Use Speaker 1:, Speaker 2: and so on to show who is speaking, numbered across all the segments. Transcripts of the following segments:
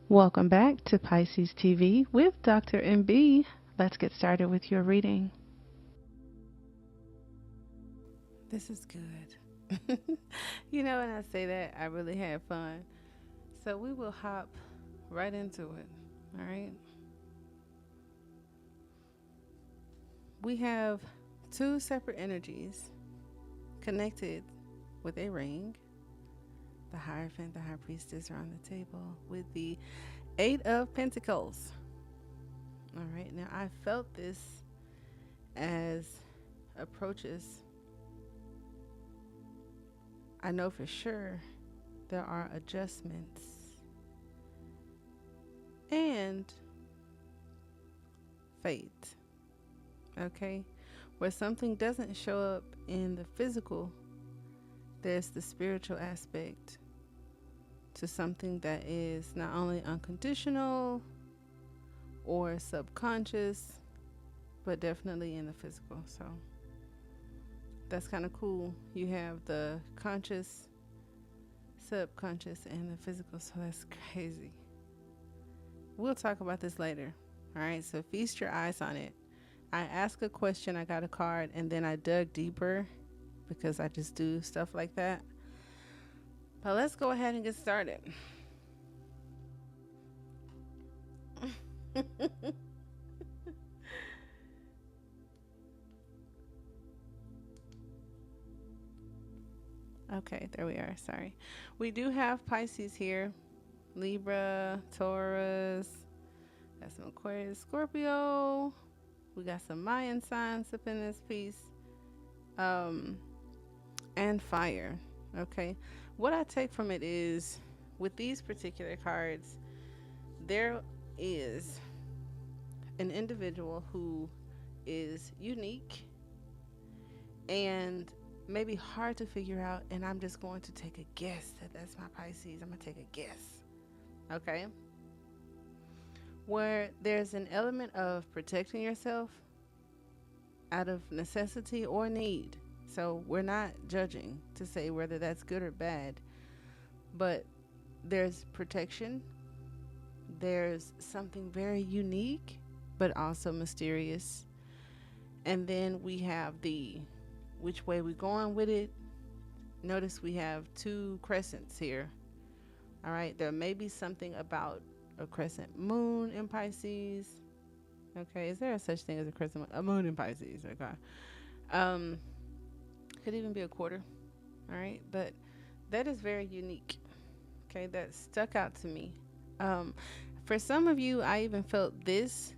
Speaker 1: Welcome back to Pisces TV with Dr. MB. Let's get started with your reading. This is good. You know, when I say that, I really had fun. So we will hop right into it. All right. We have two separate energies connected with a ring. The Hierophant, the High Priestess are on the table with the Eight of Pentacles. All right. Now, I felt this as approaches. I know for sure there are adjustments and fate. Okay. Where something doesn't show up in the physical, there's the spiritual aspect to something that is not only unconditional or subconscious, but definitely in the physical. So that's kind of cool. You have the conscious, subconscious, and the physical. So that's crazy. We'll talk about this later. All right. So feast your eyes on it. I asked a question, I got a card, and then I dug deeper because I just do stuff like that. But let's go ahead and get started. Okay, there we are. Sorry. We do have Pisces here. Libra, Taurus, got some Aquarius, Scorpio. We got some Mayan signs up in this piece. And fire. Okay. What I take from it is, with these particular cards, there is an individual who is unique and maybe hard to figure out, and I'm just going to take a guess that that's my Pisces. I'm going to take a guess. Okay? Where there's an element of protecting yourself out of necessity or need. So we're not judging to say whether that's good or bad, but there's protection. There's something very unique, but also mysterious. And then we have the which way we're going with it. Notice we have two crescents here. All right. There may be something about a crescent moon in Pisces. Okay. Is there a such thing as a crescent moon? A moon in Pisces? Okay. Could even be a quarter. All right. But that is very unique. Okay. That stuck out to me. For some of you, I even felt this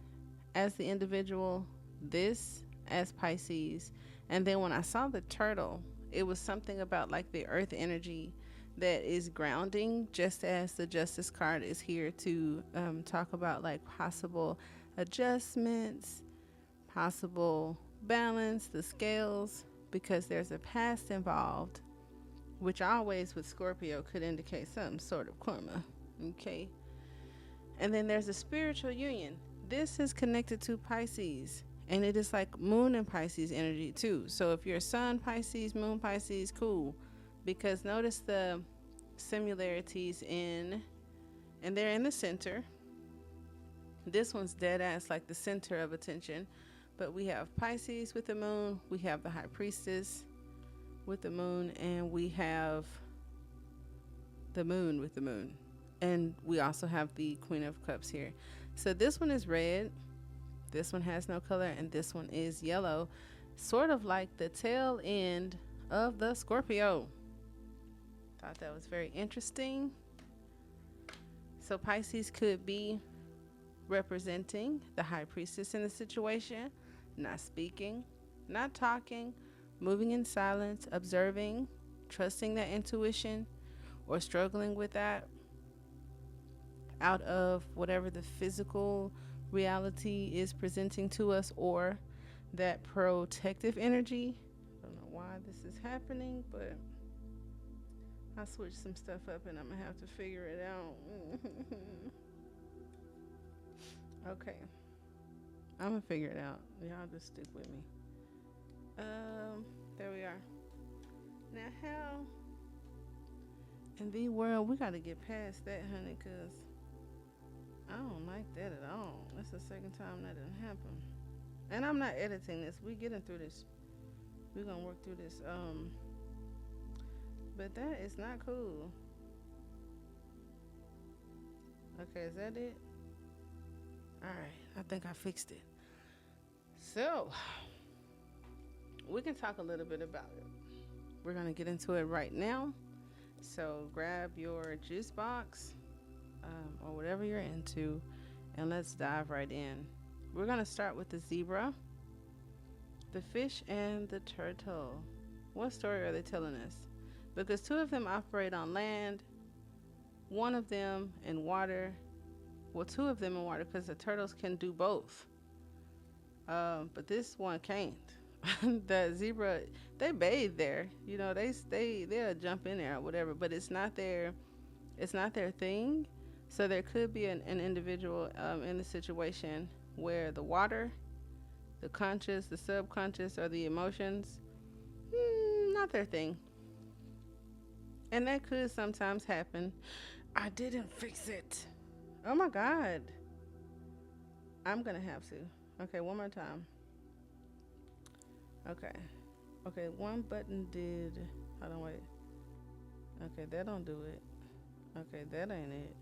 Speaker 1: as the individual, this as Pisces. And then when I saw the turtle, it was something about like the earth energy that is grounding, just as the Justice card is here to talk about like possible adjustments, possible balance, the scales, because there's a past involved, which always with Scorpio could indicate some sort of karma. Okay. And then there's a spiritual union. This is connected to Pisces, and it is like moon and Pisces energy too. So if you're sun Pisces, moon Pisces, cool. Because notice the similarities and they're in the center. This one's dead ass like the center of attention. But we have Pisces with the moon. We have the High Priestess with the moon. And we have the moon with the moon. And we also have the Queen of Cups here. So this one is red. This one has no color. And this one is yellow. Sort of like the tail end of the Scorpio. Thought that was very interesting. So Pisces could be representing the High Priestess in the situation. Not speaking, not talking, moving in silence, observing, trusting that intuition, or struggling with that out of whatever the physical reality is presenting to us, or that protective energy. I don't know why this is happening, but I switched some stuff up and I'm gonna have to figure it out. Okay. I'm gonna figure it out. Y'all just stick with me. There we are. Now, how in the world we gotta get past that, honey? Cause I don't like that at all. That's the second time that didn't happen. And I'm not editing this. We getting through this. We're gonna work through this. But that is not cool. Okay, is that it? All right, I think I fixed it. So we can talk a little bit about it. We're gonna get into it right now. So grab your juice box, or whatever you're into, and let's dive right in. We're gonna start with the zebra, the fish, and the turtle. What story are they telling us? Because two of them operate on land, one of them in water. Well, two of them in water because the turtles can do both. But this one can't. The zebra, they bathe there. You know, they'll jump in there or whatever. But it's not their thing. So there could be an individual in the situation where the water, the conscious, the subconscious, or the emotions, not their thing. And that could sometimes happen. I didn't fix it. Oh my God. I'm going to have to. Okay, one more time. Okay. Okay, one button did. Hold on, wait. Okay, that don't do it. Okay, that ain't it.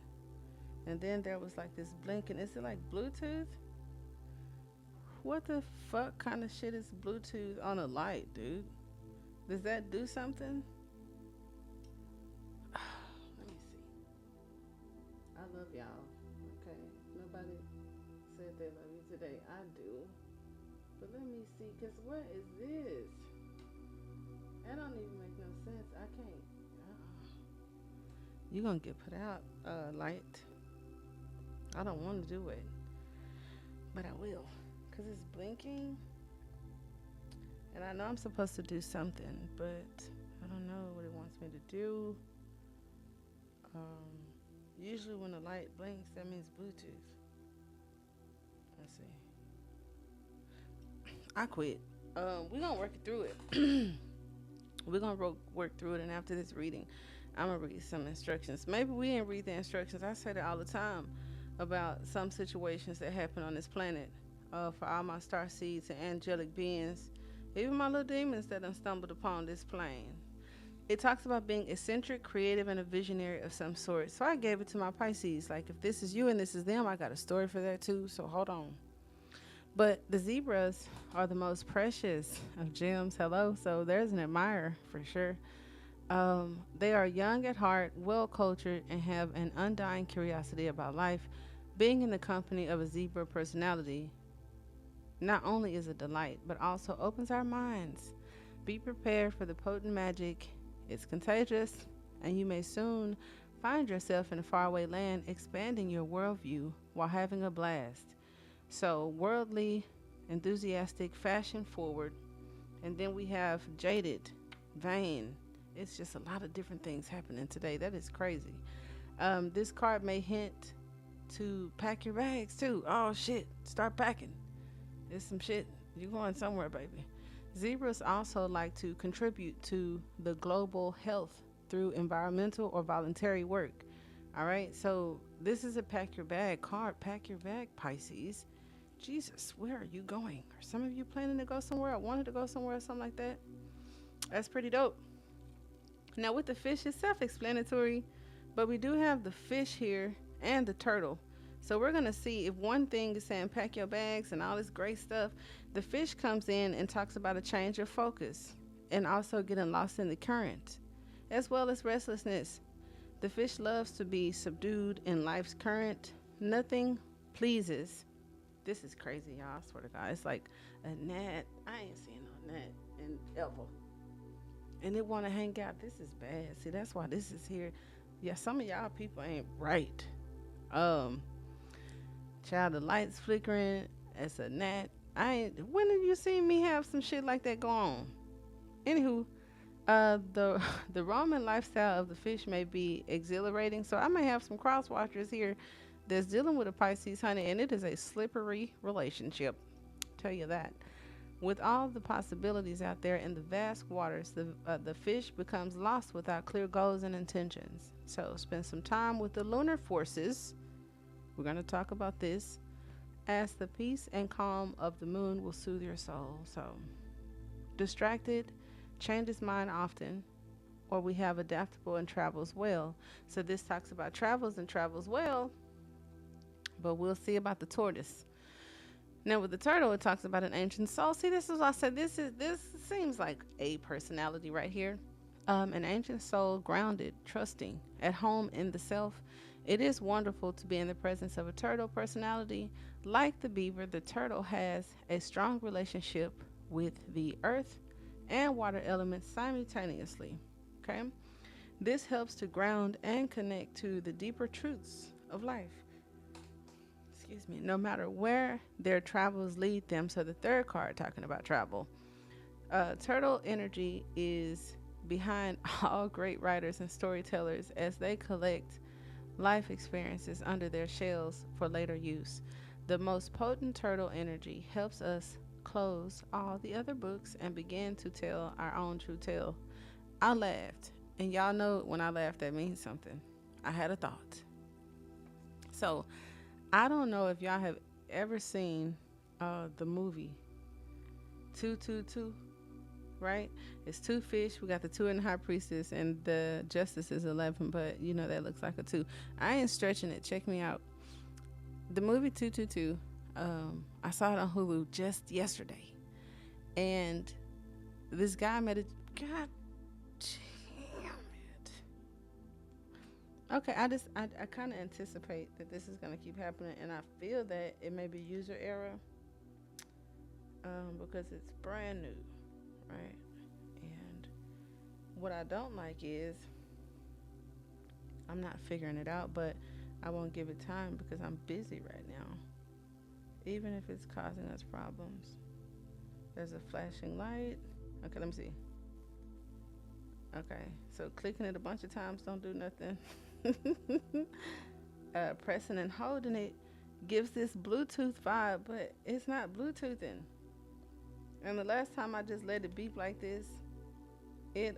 Speaker 1: And then there was like this blinking. Is it like Bluetooth? What the fuck kind of shit is Bluetooth on a light, dude? Does that do something? Let me see. I love y'all. Okay. Nobody said they love you today. I do. But let me see, because what is this? That don't even make no sense. I can't. You're going to get put out, light. I don't want to do it. But I will. Because it's blinking. And I know I'm supposed to do something, but I don't know what it wants me to do. Usually when the light blinks, that means Bluetooth. Let's see. I quit. We're going to work through it. We're going to work through it, and after this reading, I'm going to read some instructions. Maybe we didn't read the instructions. I say that all the time about some situations that happen on this planet. For all my star seeds and angelic beings, even my little demons that done stumbled upon this plane. It talks about being eccentric, creative, and a visionary of some sort. So I gave it to my Pisces. Like, if this is you and this is them, I got a story for that too. So hold on. But the zebras are the most precious of gems. Hello. So there's an admirer for sure. They are young at heart, well-cultured, and have an undying curiosity about life. Being in the company of a zebra personality not only is a delight, but also opens our minds. Be prepared for the potent magic. It's contagious, and you may soon find yourself in a faraway land, expanding your worldview while having a blast. So, worldly, enthusiastic, fashion forward, and then we have jaded, vain. It's just a lot of different things happening today. That is crazy. This card may hint to pack your bags too. Oh shit, start packing. It's some shit. You're going somewhere, baby. Zebras also like to contribute to the global health through environmental or voluntary work. All right, so this is a pack your bag card. Pack your bag, Pisces. Jesus, where are you going? Are some of you planning to go somewhere or wanted to go somewhere or something like that? That's pretty dope. Now with the fish, it's self-explanatory, but we do have the fish here and the turtle. So we're going to see if one thing is saying pack your bags and all this great stuff. The fish comes in and talks about a change of focus and also getting lost in the current, as well as restlessness. The fish loves to be subdued in life's current. Nothing pleases. This is crazy, y'all. I swear to God. It's like a gnat. I ain't seen no gnat in ever. And it want to hang out. This is bad. See, that's why this is here. Yeah, some of y'all people ain't right. Child, the lights flickering. It's a gnat. When have you seen me have some shit like that go on? Anywho, the Roman lifestyle of the fish may be exhilarating, so I may have some cross watchers here that's dealing with a Pisces, honey, and it is a slippery relationship. Tell you that. With all the possibilities out there in the vast waters, the fish becomes lost without clear goals and intentions. So spend some time with the lunar forces. We're going to talk about this, as the peace and calm of the moon will soothe your soul. So distracted, change his mind often, or we have adaptable and travels well. So this talks about travels and travels well, but we'll see about the tortoise. Now with the turtle, it talks about an ancient soul. See, this is what I said. This seems like a personality right here. An ancient soul, grounded, trusting, at home in the self. It is wonderful to be in the presence of a turtle personality. Like the beaver, the turtle has a strong relationship with the earth and water elements simultaneously. Okay? This helps to ground and connect to the deeper truths of life. Excuse me. No matter where their travels lead them. So the third card talking about travel. Turtle energy is behind all great writers and storytellers as they collect life experiences under their shells for later use. The most potent turtle energy helps us close all the other books and begin to tell our own true tale. I laughed, and y'all know when I laugh, that means something. I had a thought. So, I don't know if y'all have ever seen the movie 222, right? It's two fish. We got the two in the high priestess, and the justice is 11, but you know that looks like a two. I ain't stretching it. Check me out. The movie 222, I saw it on Hulu just yesterday, and this guy made it. God damn it. Okay, I kind of anticipate that this is going to keep happening, and I feel that it may be user error because it's brand new, right? And what I don't like is I'm not figuring it out, but I won't give it time because I'm busy right now, even if it's causing us problems. There's a flashing light. Okay, let me see. Okay, so clicking it a bunch of times don't do nothing. Pressing and holding it gives this Bluetooth vibe, but it's not Bluetoothing. And the last time I just let it beep like this, it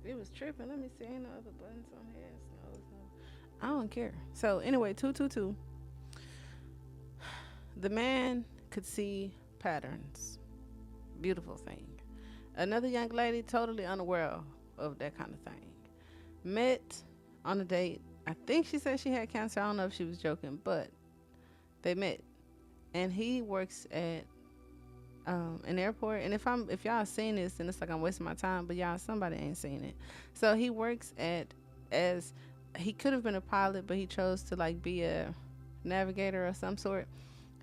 Speaker 1: was tripping. Let me see, ain't no other buttons on here. No. I don't care. So anyway, 222. The man could see patterns. Beautiful thing. Another young lady, totally unaware of that kind of thing. Met on a date. I think she said she had cancer. I don't know if she was joking, but they met. And he works at an airport. And if y'all seen this, then it's like I'm wasting my time, but y'all, somebody ain't seen it. So he works as he could have been a pilot, but he chose to like be a navigator or some sort.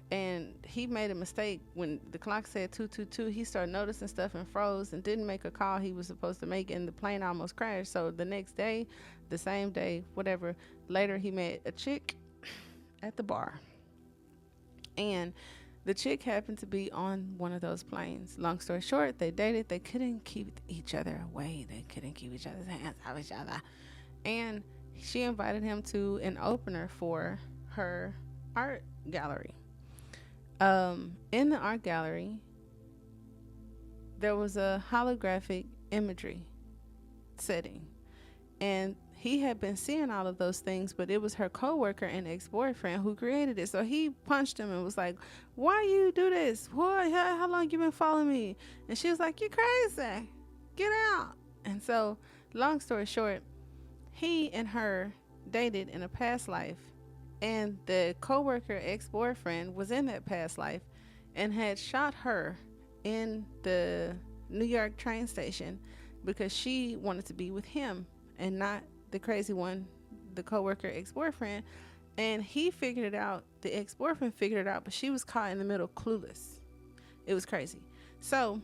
Speaker 1: And he made a mistake when the clock said 222. He started noticing stuff and froze and didn't make a call he was supposed to make, and the plane almost crashed. So the next day, the same day, whatever, later he met a chick at the bar. And the chick happened to be on one of those planes. Long story short, they dated. They couldn't keep each other away. They couldn't keep each other's hands off each other. And she invited him to an opener for her art gallery. In the art gallery, there was a holographic imagery setting. And he had been seeing all of those things, but it was her coworker and ex-boyfriend who created it. So he punched him and was like, "Why you do this? What? How long you been following me?" And she was like, "You're crazy. Get out." And so, long story short, he and her dated in a past life. And the coworker ex-boyfriend was in that past life and had shot her in the New York train station because she wanted to be with him and not the crazy one, the coworker ex-boyfriend. And he figured it out. The ex-boyfriend figured it out, but she was caught in the middle, clueless. It was crazy. So,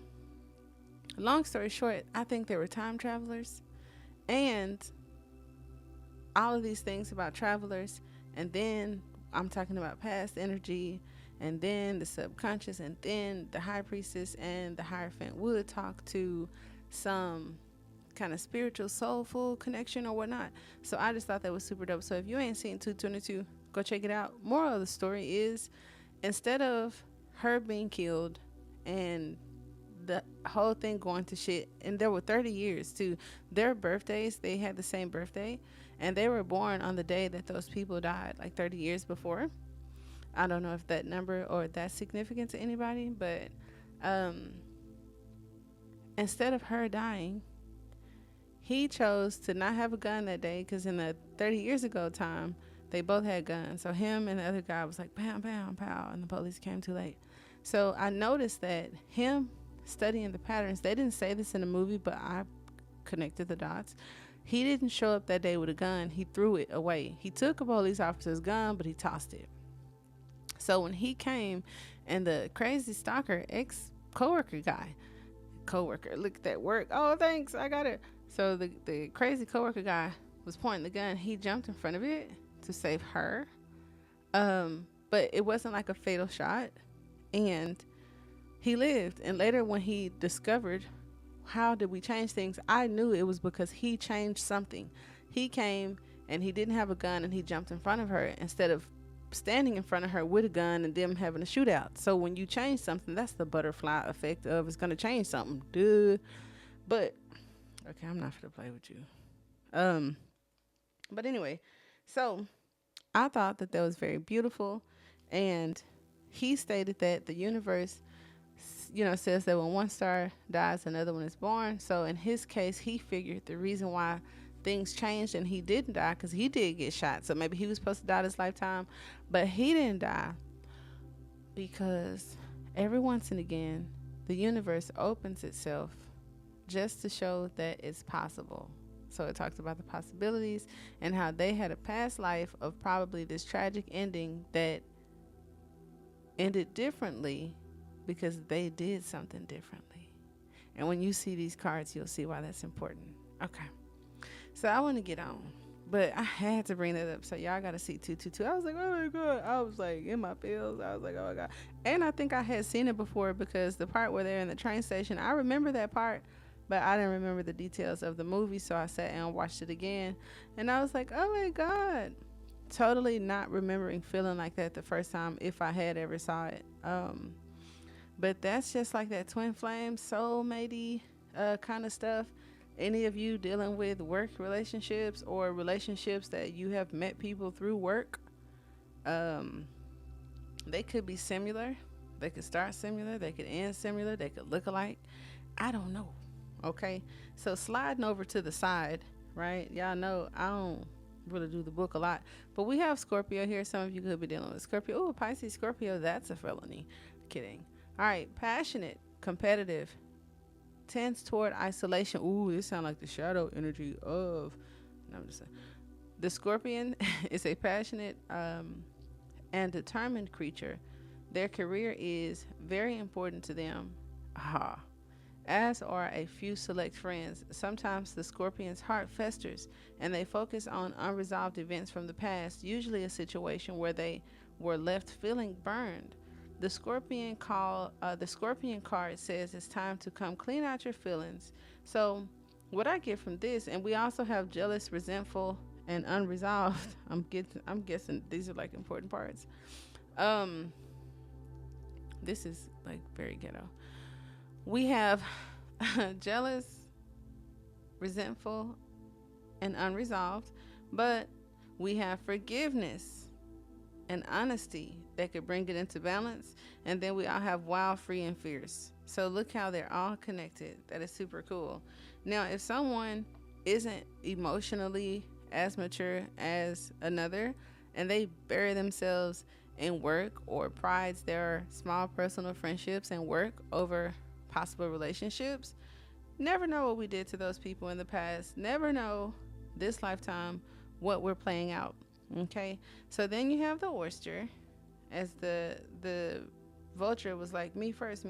Speaker 1: long story short, I think they were time travelers. And all of these things about travelers. And then I'm talking about past energy, and then the subconscious, and then the high priestess and the Hierophant would talk to some kind of spiritual, soulful connection or whatnot. So I just thought that was super dope. So if you ain't seen 222, go check it out. Moral of the story is, instead of her being killed and the whole thing going to shit, and there were 30 years too, their birthdays, they had the same birthday, and they were born on the day that those people died, like 30 years before. I don't know if that number or that's significant to anybody, but um, instead of her dying, he chose to not have a gun that day, because in the 30 years ago time, they both had guns. So him and the other guy was like, pow, pow, pow, and the police came too late. So I noticed that him studying the patterns, they didn't say this in the movie, but I connected the dots. He didn't show up that day with a gun. He threw it away. He took a police officer's gun, but he tossed it. So when he came, and the crazy stalker, ex-coworker guy, look at that work. Oh, thanks, I got it. So the crazy coworker guy was pointing the gun. He jumped in front of it to save her. But it wasn't like a fatal shot. And he lived. And later when he discovered how did we change things, I knew it was because he changed something. He came and he didn't have a gun, and he jumped in front of her instead of standing in front of her with a gun and them having a shootout. So when you change something, that's the butterfly effect of it's going to change something. Duh. But okay, I'm not gonna play with you. But anyway, so I thought that was very beautiful, and he stated that the universe, says that when one star dies, another one is born. So in his case, he figured the reason why things changed and he didn't die, because he did get shot. So maybe he was supposed to die this lifetime, but he didn't die because every once and again, the universe opens itself just to show that it's possible. So it talks about the possibilities and how they had a past life of probably this tragic ending that ended differently because they did something differently. And when you see these cards, you'll see why that's important. Okay. So I want to get on, but I had to bring that up. So y'all got to see 222. I was like, oh my God. I was like in my feels. I was like, oh my God. And I think I had seen it before, because the part where they're in the train station, I remember that part, but I didn't remember the details of the movie. So I sat and watched it again, and I was like, oh my God. Totally not remembering feeling like that the first time, if I had ever saw it. But that's just like that twin flame, soulmate kind of stuff. Any of you dealing with work relationships or relationships that you have met people through work, they could be similar. They could start similar. They could end similar. They could look alike. I don't know. Okay. So sliding over to the side, right? Y'all know I don't really do the book a lot, but we have Scorpio here. Some of you could be dealing with Scorpio. Oh, Pisces, Scorpio, that's a felony. Kidding. All right. Passionate, competitive, tends toward isolation. Ooh, this sounds like the shadow energy of, no, I'm just saying. The Scorpion is a passionate and determined creature. Their career is very important to them, as are a few select friends. Sometimes the Scorpion's heart festers and they focus on unresolved events from the past, usually a situation where they were left feeling burned. The Scorpion card says it's time to come clean out your feelings. So what I get from this, and we also have jealous, resentful, and unresolved. I'm guessing these are like important parts. This is like very ghetto. We have jealous, resentful, and unresolved, but we have forgiveness and honesty that could bring it into balance. And then we all have wild, free, and fierce. So look how they're all connected. That is super cool. Now, if someone isn't emotionally as mature as another, and they bury themselves in work or prides their small personal friendships and work over possible relationships, never know what we did to those people in the past. Never know this lifetime what we're playing out. Okay, so then you have the oyster, as the vulture was like, me first.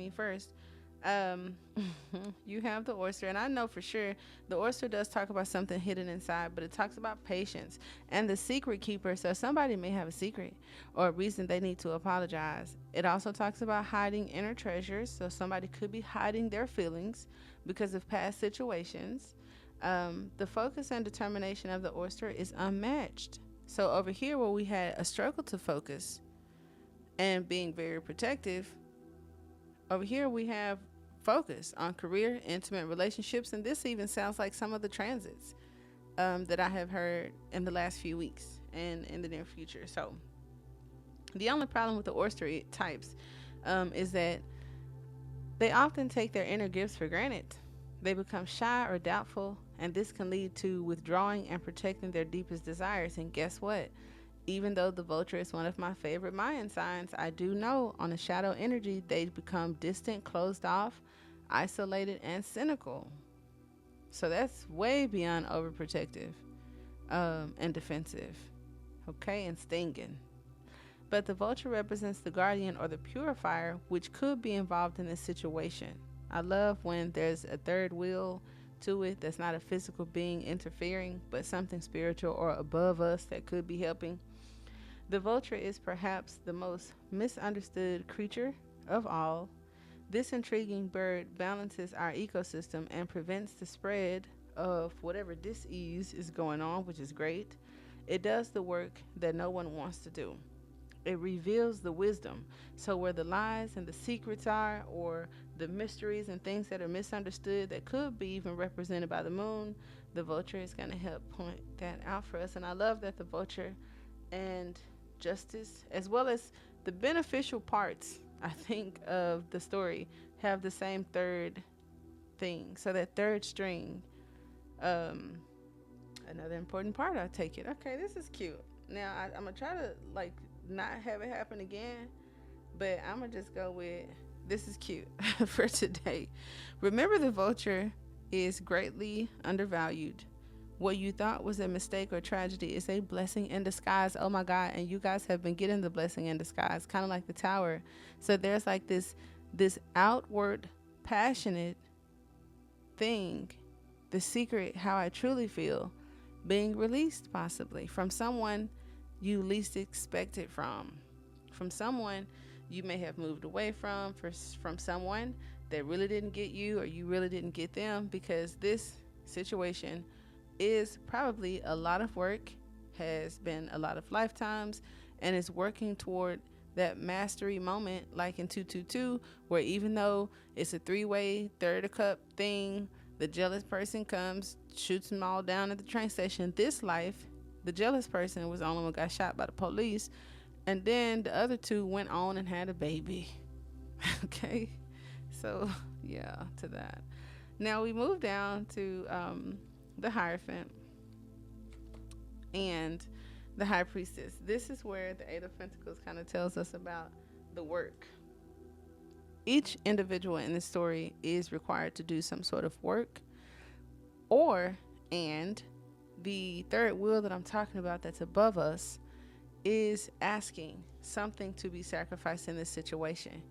Speaker 1: You have the oyster, and I know for sure the oyster does talk about something hidden inside, but it talks about patience and the secret keeper. So somebody may have a secret or a reason they need to apologize. It also talks about hiding inner treasures. So somebody could be hiding their feelings because of past situations. The focus and determination of the oyster is unmatched. So over here, where we had a struggle to focus and being very protective, over here we have focus on career, intimate relationships, and this even sounds like some of the transits that I have heard in the last few weeks and in the near future. So the only problem with the oyster types is that they often take their inner gifts for granted. They become shy or doubtful, and this can lead to withdrawing and protecting their deepest desires. And guess what? Even though the vulture is one of my favorite Mayan signs, I do know on a shadow energy they become distant, closed off, isolated, and cynical. So that's way beyond overprotective and defensive, okay, and stinging. But the vulture represents the guardian or the purifier, which could be involved in this situation. I love when there's a third wheel to it that's not a physical being interfering, but something spiritual or above us that could be helping. The vulture is perhaps the most misunderstood creature of all. This intriguing bird balances our ecosystem and prevents the spread of whatever dis-ease is going on, which is great. It does the work that no one wants to do. It reveals the wisdom. So where the lies and the secrets are, or the mysteries and things that are misunderstood that could be even represented by the moon, the vulture is going to help point that out for us. And I love that the vulture and justice, as well as the beneficial parts, I think, of the story, have the same third thing. So that third string, another important part, I take it. Okay, this is cute. Now I'm gonna try to like not have it happen again, but I'm gonna just go with this is cute for today. Remember, the vulture is greatly undervalued. What you thought was a mistake or tragedy is a blessing in disguise. Oh my God. And you guys have been getting the blessing in disguise, kind of like the tower. So there's like this outward passionate thing, the secret, how I truly feel, being released possibly from someone you least expect it from someone you may have moved away from someone that really didn't get you or you really didn't get them, because this situation is probably a lot of work, has been a lot of lifetimes, and is working toward that mastery moment, like in 222, where even though it's a three-way third a cup thing, the jealous person comes, shoots them all down at the train station. This life, the jealous person was the only one got shot by the police, and then the other two went on and had a baby. Okay, so yeah, to that. Now we move down to the Hierophant and the High Priestess. This is where the Eight of Pentacles kind of tells us about the work. Each individual in this story is required to do some sort of work, and the third wheel that I'm talking about that's above us is asking something to be sacrificed in this situation.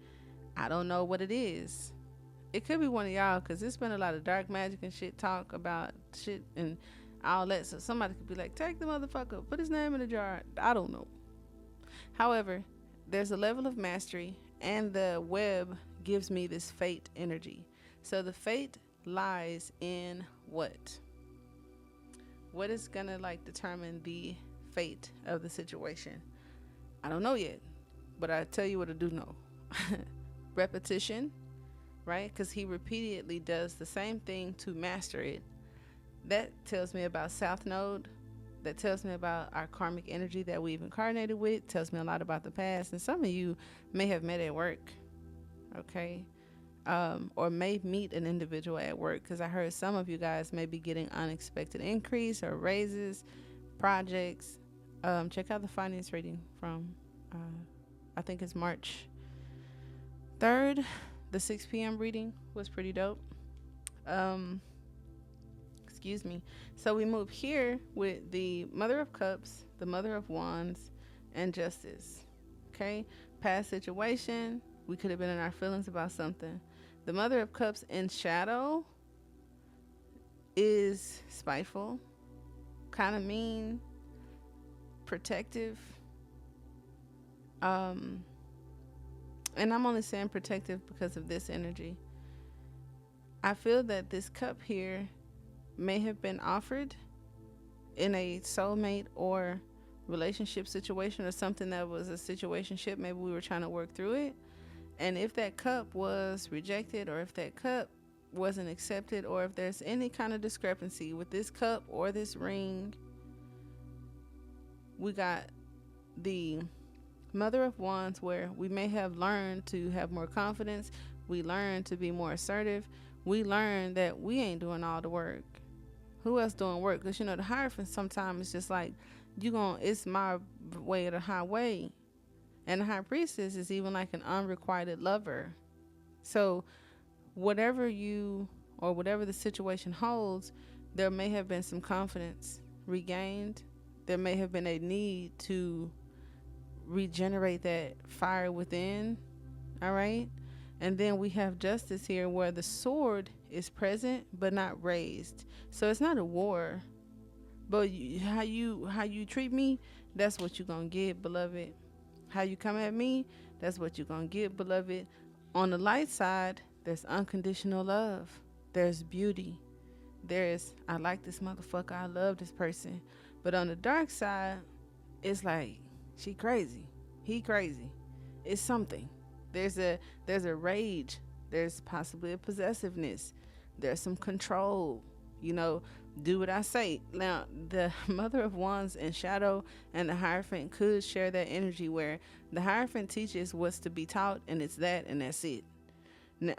Speaker 1: I don't know what it is. It could be one of y'all, because there's been a lot of dark magic and shit talk about shit and all that. So somebody could be like, take the motherfucker, put his name in a jar. I don't know. However, there's a level of mastery, and the web gives me this fate energy. So the fate lies in what? What is gonna like determine the fate of the situation? I don't know yet, but I tell you what I do know. Repetition, right? Because he repeatedly does the same thing to master it. That tells me about South Node. That tells me about our karmic energy that we've incarnated with. Tells me a lot about the past. And some of you may have met at work, okay? Or may meet an individual at work, because I heard some of you guys may be getting unexpected increase or raises, projects. Check out the finance reading from, I think it's March 3rd. The 6 p.m. reading was pretty dope. Excuse me. So we move here with the Mother of Cups, the Mother of Wands, and Justice. Okay? Past situation. We could have been in our feelings about something. The Mother of Cups in shadow is spiteful, kind of mean, protective. And I'm only saying protective because of this energy. I feel that this cup here may have been offered in a soulmate or relationship situation, or something that was a situationship. Maybe we were trying to work through it. And if that cup was rejected, or if that cup wasn't accepted, or if there's any kind of discrepancy with this cup or this ring, we got the Mother of Wands, where we may have learned to have more confidence. We learned to be more assertive. We learned that we ain't doing all the work. Who else doing work? Because, the Hierophant sometimes it's just like, it's my way or the highway. And the High Priestess is even like an unrequited lover. So whatever the situation holds, there may have been some confidence regained. There may have been a need to regenerate that fire within. All right. And then we have Justice here, where the sword is present but not raised. So it's not a war, but how you treat me, that's what you're gonna get, beloved. How you come at me, that's what you're gonna get, beloved. On the light side, there's unconditional love. There's beauty. There's, I like this motherfucker, I love this person. But on the dark side, it's like, she crazy, he crazy. It's something. There's a rage. There's possibly a possessiveness. There's some control. Do what I say. Now, the Mother of Wands and Shadow and the Hierophant could share that energy, where the Hierophant teaches what's to be taught, and it's that, and that's it. Now,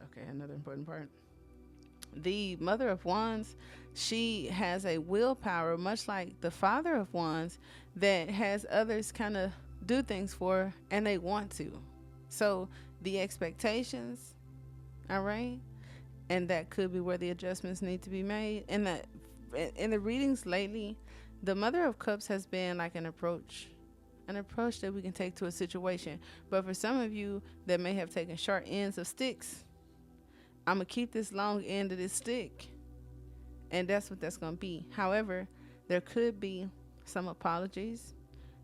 Speaker 1: okay, another important part. The Mother of Wands, she has a willpower, much like the Father of Wands, that has others kind of do things for her, and they want to. So the expectations, all right, and that could be where the adjustments need to be made. And that in the readings lately, the Mother of Cups has been like an approach that we can take to a situation. But for some of you that may have taken short ends of sticks, I'm gonna keep this long end of this stick, and that's what that's gonna be. However, there could be some apologies,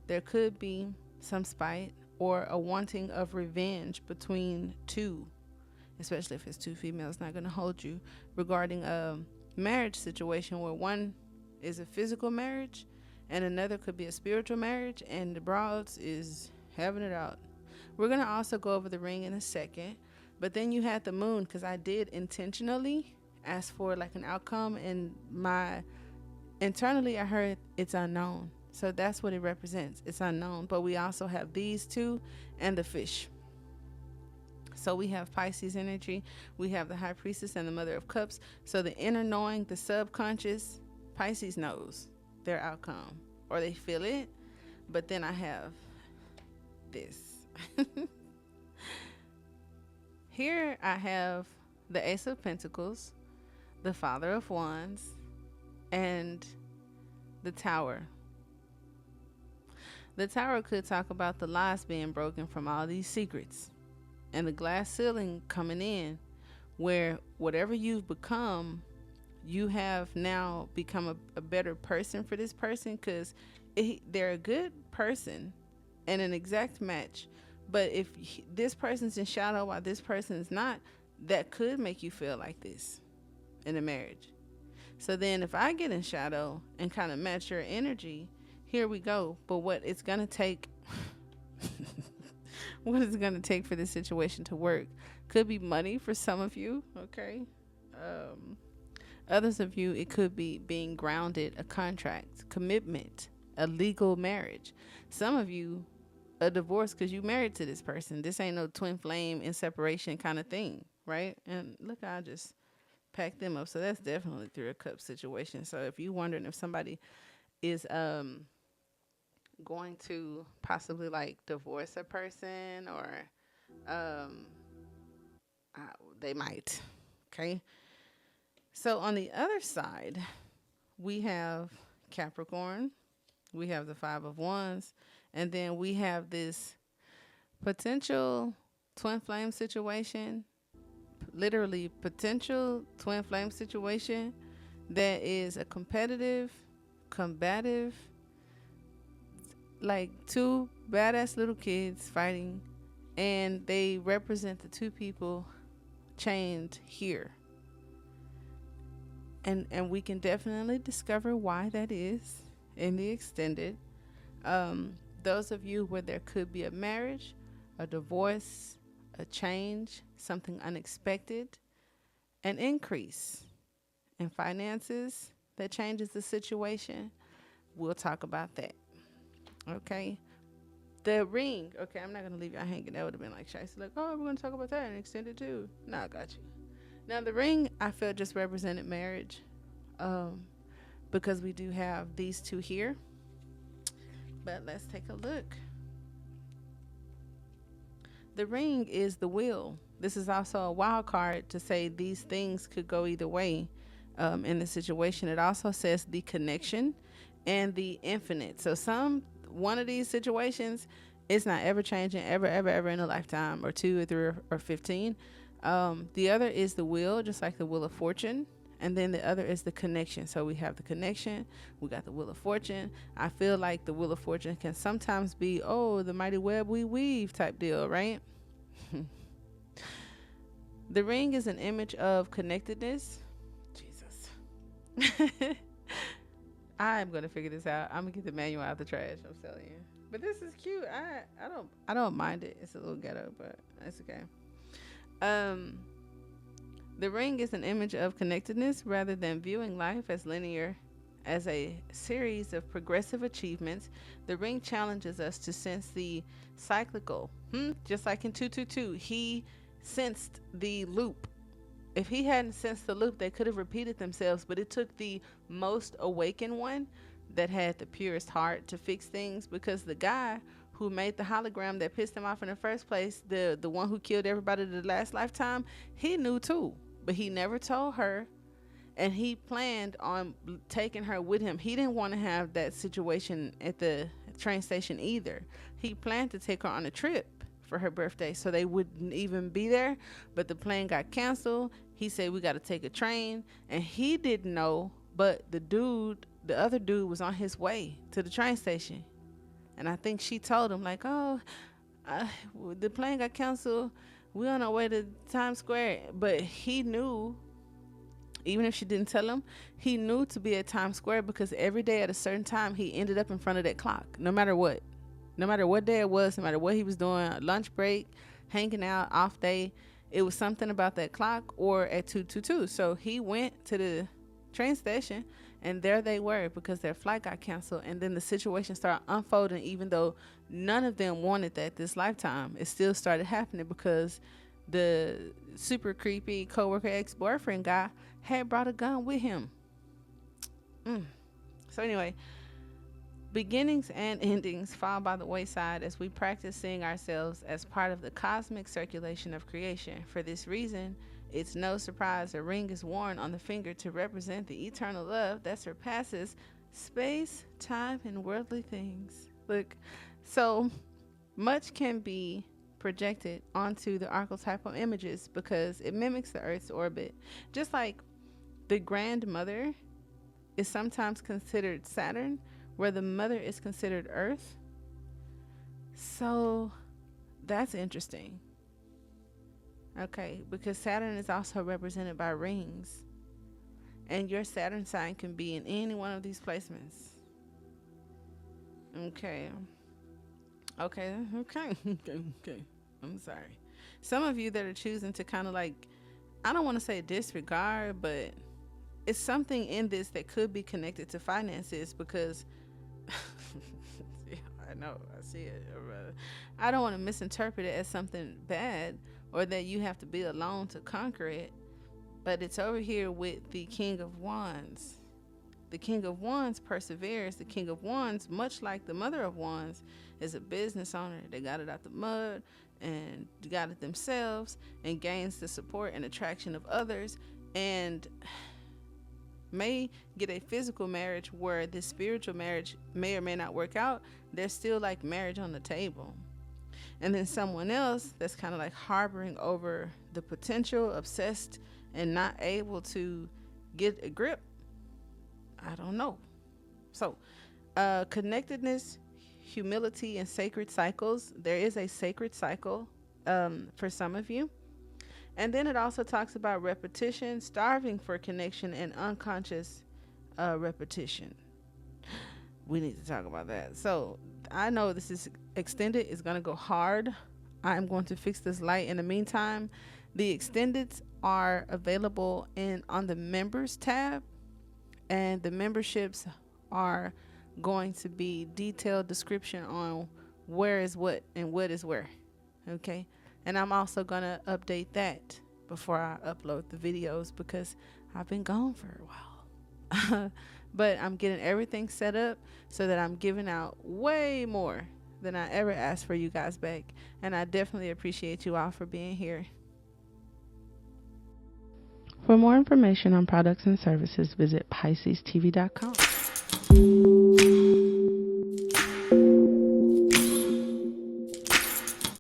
Speaker 1: there could be some spite, or a wanting of revenge between two, especially if it's two females, not going to hold you, regarding a marriage situation where one is a physical marriage and another could be a spiritual marriage, and the broads is having it out. We're going to also go over the ring in a second, but then you had the moon, because I did intentionally ask for like an outcome, and internally I heard it's unknown. So that's what it represents. It's unknown. But we also have these two and the fish. So we have Pisces energy. We have the High Priestess and the Mother of Cups. So the inner knowing, the subconscious, Pisces knows their outcome, or they feel it. But then I have this. Here I have the Ace of Pentacles, the Father of Wands, and the Tower. The Tower could talk about the lies being broken from all these secrets, and the glass ceiling coming in, where whatever you've become, you have now become a better person for this person, because they're a good person and an exact match. But if this person's in shadow while this person is not, that could make you feel like this in a marriage. So then if I get in shadow and kind of match your energy, here we go. But what it's going to take, what it's going to take for this situation to work could be money for some of you, okay? Others of you, it could be being grounded, a contract, commitment, a legal marriage. Some of you, a divorce because you married to this person. This ain't no twin flame in separation kind of thing, right? And look, I just packed them up. So that's definitely through a cup situation. So if you're wondering if somebody is going to possibly like divorce a person, or they might, okay? So on the other side, we have Capricorn, we have the Five of Wands, and then we have this potential twin flame situation, literally potential twin flame situation that is a competitive, combative, like two badass little kids fighting, and they represent the two people chained here. And we can definitely discover why that is in the extended. Um, those of you where there could be a marriage, a divorce, a change, something unexpected, an increase in finances that changes the situation, we'll talk about that. Okay. The ring. Okay, I'm not gonna leave y'all hanging. That would have been like Shiesty, like, oh, we're gonna talk about that and extend it too. No, I got you. Now the ring, I feel just represented marriage, um, because we do have these two here. But let's take a look. The ring is the wheel. This is also a wild card to say these things could go either way in the situation. It also says the connection and the infinite. So some one of these situations is not ever changing, ever in a lifetime, or two or three or 15. The other is the wheel, just like the wheel of fortune. And then the other is the connection. So we have the connection, we got the wheel of fortune. I feel like the wheel of fortune can sometimes be, oh, the mighty web we weave type deal, right? The ring is an image of connectedness. Jesus. I'm gonna figure this out. I'm gonna get the manual out the trash. I'm telling you. But this is cute. I don't mind it. It's a little ghetto, but that's okay. Um, the ring is an image of connectedness rather than viewing life as linear, as a series of progressive achievements. The ring challenges us to sense the cyclical. Just like in 222, he sensed the loop. If he hadn't sensed the loop, they could have repeated themselves, but it took the most awakened one that had the purest heart to fix things, because the guy who made the hologram that pissed him off in the first place, the one who killed everybody the last lifetime, he knew too, but he never told her, and he planned on taking her with him. He didn't want to have that situation at the train station either. He planned to take her on a trip for her birthday so they wouldn't even be there, but the plane got canceled. He said, we got to take a train, and he didn't know, but the other dude was on his way to the train station, and I think she told him like, oh, the plane got canceled, we on our way to Times Square. But he knew, even if she didn't tell him, he knew to be at Times Square, because every day at a certain time he ended up in front of that clock, no matter what day it was, no matter what he was doing, lunch break, hanging out, off day, it was something about that clock or at 222. So he went to the train station, and there they were, because their flight got canceled. And then the situation started unfolding, even though none of them wanted that this lifetime. It still started happening because the super creepy coworker ex-boyfriend guy had brought a gun with him. So anyway, beginnings and endings fall by the wayside as we practice seeing ourselves as part of the cosmic circulation of creation. For this reason, it's no surprise a ring is worn on the finger to represent the eternal love that surpasses space, time, and worldly things. Look, so much can be projected onto the archetypal images because it mimics the Earth's orbit. Just like the grandmother is sometimes considered Saturn, where the mother is considered Earth. So that's interesting. Okay, because Saturn is also represented by rings, and your Saturn sign can be in any one of these placements. Okay. I'm sorry. Some of you that are choosing to kind of like, I don't want to say disregard, but it's something in this that could be connected to finances, because yeah, I know, I see it. I don't want to misinterpret it as something bad or that you have to be alone to conquer it, but it's over here with the King of Wands. The King of Wands perseveres. The King of Wands, much like the Mother of Wands, is a business owner. They got it out the mud and got it themselves, and gains the support and attraction of others, and may get a physical marriage where this spiritual marriage may or may not work out. There's still like marriage on the table. And then someone else that's kind of like harboring over the potential, obsessed, and not able to get a grip. I don't know. So connectedness, humility, and sacred cycles. There is a sacred cycle for some of you. And then it also talks about repetition, starving for connection, and unconscious repetition. We need to talk about that. So I know this is extended. It's going to go hard. I'm going to fix this light. In the meantime, the extendeds are available in on the members tab, and the memberships are going to be detailed description on where is what and what is where. Okay. And I'm also going to update that before I upload the videos because I've been gone for a while. But I'm getting everything set up so that I'm giving out way more than I ever asked for you guys back. And I definitely appreciate you all for being here. For more information on products and services, visit PiscesTV.com.